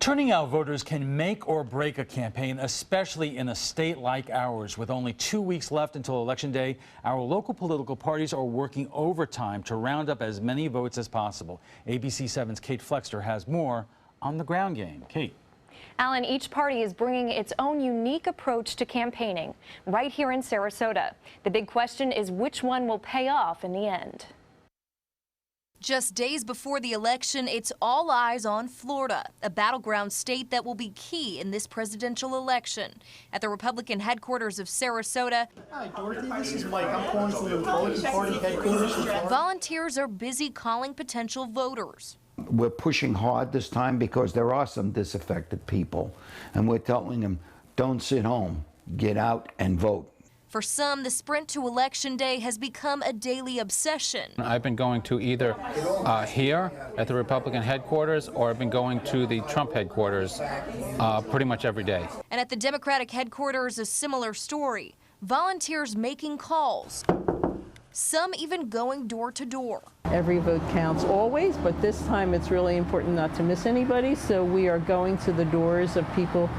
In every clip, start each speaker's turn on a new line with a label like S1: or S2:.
S1: Turning out voters can make or break a campaign, especially in a state like ours. With only 2 weeks left until Election Day, our local political parties are working overtime to round up as many votes as possible. ABC 7's Kate Flexter has more on the ground game. Kate.
S2: Alan, each party is bringing its own unique approach to campaigning right here in Sarasota. The big question is which one will pay off in the end.
S3: Just days before the election, it's all eyes on Florida, a battleground state that will be key in this presidential election. At the Republican headquarters of Sarasota,
S4: Hi, Dorothy. This is Mike. I'm calling from the Republican Party headquarters.
S3: Volunteers are busy calling potential voters.
S5: We're pushing hard this time because there are some disaffected people, and we're telling them, don't sit home, get out and vote.
S3: For some, the sprint to Election Day has become a daily obsession.
S6: I've been going to either here at the Republican headquarters or I've been going to the Trump headquarters pretty much every day.
S3: And at the Democratic headquarters, a similar story. Volunteers making calls, some even going door to door.
S7: Every vote counts always, but this time it's really important not to miss anybody, so we are going to the doors of people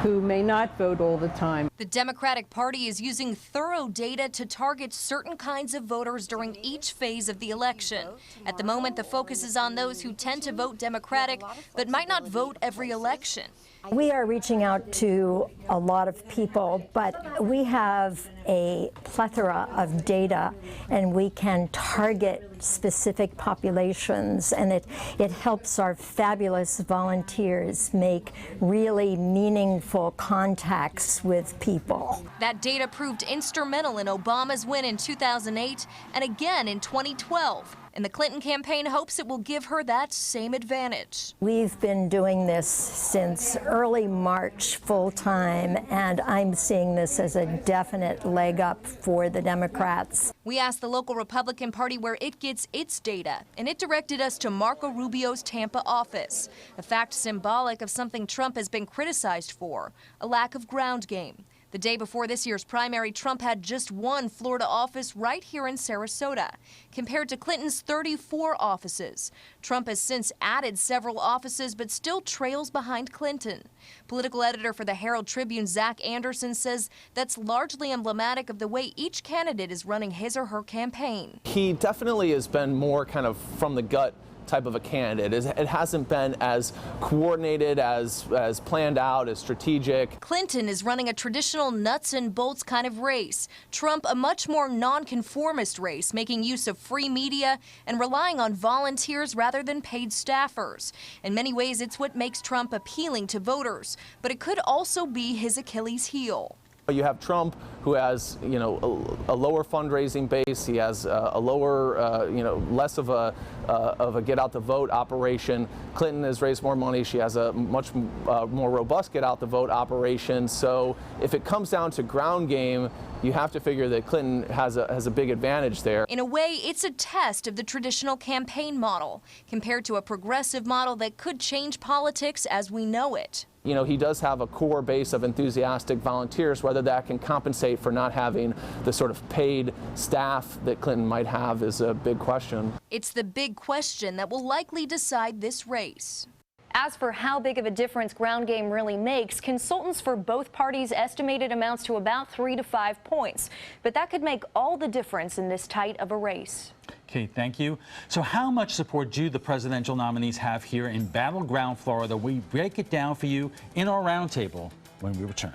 S7: who may not vote all the time.
S3: The Democratic Party is using thorough data to target certain kinds of voters during each phase of the election. At the moment, the focus is on those who tend to vote Democratic but might not vote every election.
S8: We are reaching out to a lot of people, but we have a plethora of data and we can target specific populations, and it helps our fabulous volunteers make really meaningful contacts with people.
S3: That data proved instrumental in Obama's win in 2008 and again in 2012. And the Clinton campaign hopes it will give her that same advantage.
S8: We've been doing this since early March full-time, and I'm seeing this as a definite leg up for the Democrats.
S3: We asked the local Republican Party where it gets its data, and it directed us to Marco Rubio's Tampa office, a fact symbolic of something Trump has been criticized for, a lack of ground game. The day before this year's primary, Trump had just one Florida office right here in Sarasota, compared to Clinton's 34 offices. Trump has since added several offices, but still trails behind Clinton. Political editor for the Herald Tribune, Zach Anderson, says that's largely emblematic of the way each candidate is running his or her campaign.
S9: He definitely has been more kind of from the gut type of a candidate. It hasn't been as coordinated, as planned out, as strategic.
S3: Clinton is running a traditional nuts and bolts kind of race. Trump, a much more nonconformist race, making use of free media and relying on volunteers rather than paid staffers. In many ways, it's what makes Trump appealing to voters, but it could also be his Achilles heel.
S9: You have Trump, who has, a lower fundraising base. He has a lower, less of a get out the vote operation. Clinton has raised more money. She has a much more robust get out the vote operation. So if it comes down to ground game, you have to figure that Clinton has a big advantage there.
S3: In a way, it's a test of the traditional campaign model compared to a progressive model that could change politics as we know it.
S9: He does have a core base of enthusiastic volunteers. Whether that can compensate for not having the sort of paid staff that Clinton might have is a big question.
S3: It's the big question that will likely decide this race.
S2: As for how big of a difference ground game really makes, consultants for both parties estimate it amounts to about 3 to 5 points. But that could make all the difference in this tight of a race.
S1: Kate, thank you. So how much support do the presidential nominees have here in battleground Florida? We break it down for you in our roundtable when we return.